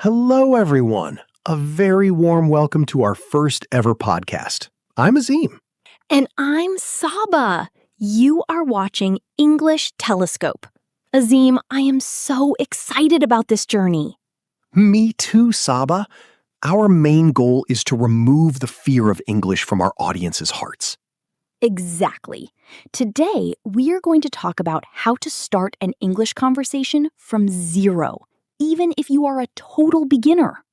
Hello, everyone. A very warm welcome to our first ever podcast. I'm Azim. And I'm Saba. You are watching English Telescope. Azim, I am so excited about this journey. Me too, Saba. Our main goal is to remove the fear of English from our audience's hearts. Exactly. Today, we are going to talk about how to start an English conversation from zero, even if you are a total beginner.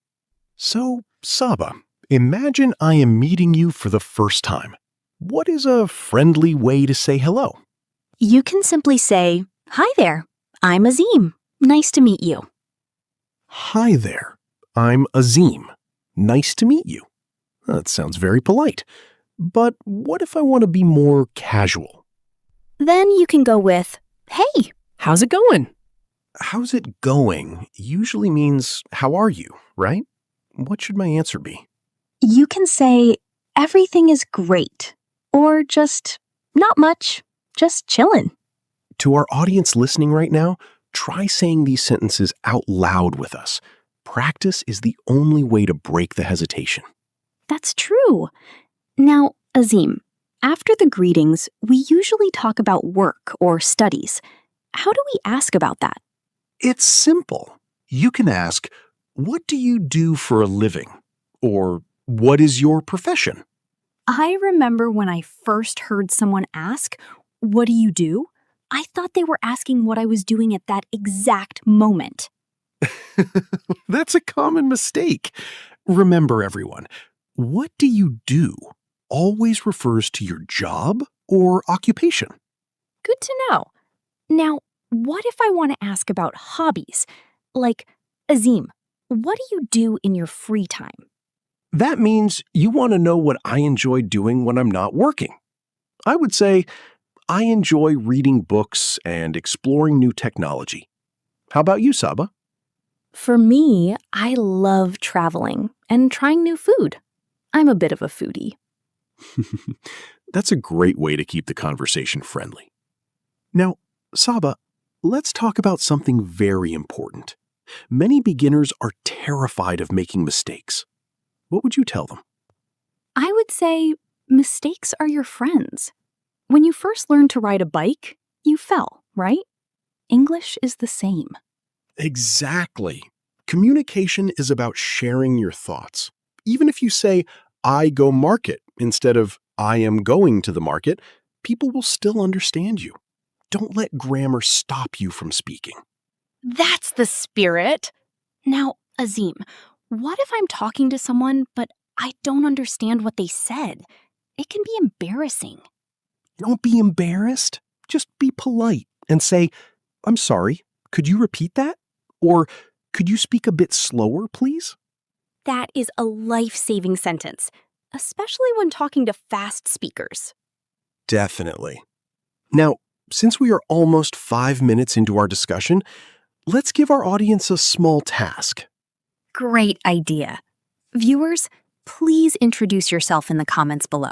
So, Saba, imagine I am meeting you for the first time. What is a friendly way to say hello? You can simply say, "Hi there, I'm Azim. Nice to meet you." Hi there. I'm Azim. Nice to meet you. That sounds very polite. But what if I want to be more casual? Then you can go with, "Hey, how's it going?" How's it going usually means, how are you, right? What should my answer be? You can say, "Everything is great," or just, "Not much, just chillin'." To our audience listening right now, try saying these sentences out loud with us. Practice is the only way to break the hesitation. That's true. Now, Azim, after the greetings, we usually talk about work or studies. How do we ask about that? It's simple. You can ask, what do you do for a living? Or what is your profession? I remember when I first heard someone ask, "What do you do?" I thought they were asking what I was doing at that exact moment. That's a common mistake. Remember, everyone, what do you do always refers to your job or occupation. Good to know. Now, what if I want to ask about hobbies? Like, Azim, what do you do in your free time? That means you want to know what I enjoy doing when I'm not working. I would say I enjoy reading books and exploring new technology. How about you, Saba? For me, I love traveling and trying new food. I'm a bit of a foodie. That's a great way to keep the conversation friendly. Now, Saba, let's talk about something very important. Many beginners are terrified of making mistakes. What would you tell them? I would say mistakes are your friends. When you first learned to ride a bike, you fell, right? English is the same. Exactly. Communication is about sharing your thoughts. Even if you say, I go market, instead of I am going to the market, people will still understand you. Don't let grammar stop you from speaking. That's the spirit. Now, Azim, what if I'm talking to someone, but I don't understand what they said? It can be embarrassing. Don't be embarrassed. Just be polite and say, I'm sorry, could you repeat that? Or could you speak a bit slower, please? That is a life-saving sentence, especially when talking to fast speakers. Definitely. Now, since we are almost 5 minutes into our discussion, let's give our audience a small task. Great idea. Viewers, please introduce yourself in the comments below.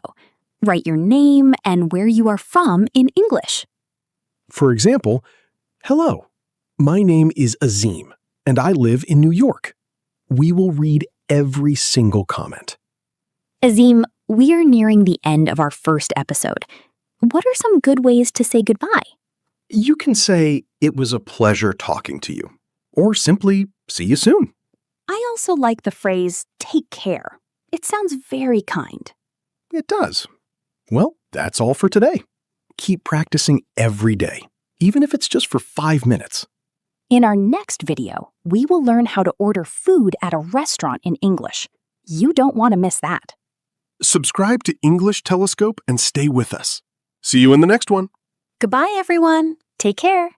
Write your name and where you are from in English. For example, hello, my name is Azim, and I live in New York. We will read every single comment. Azim, we are nearing the end of our first episode. What are some good ways to say goodbye? You can say, it was a pleasure talking to you, or simply, see you soon. I also like the phrase, take care. It sounds very kind. It does. Well, that's all for today. Keep practicing every day, even if it's just for 5 minutes. In our next video, we will learn how to order food at a restaurant in English. You don't want to miss that. Subscribe to English Telescope and stay with us. See you in the next one. Goodbye, everyone. Take care.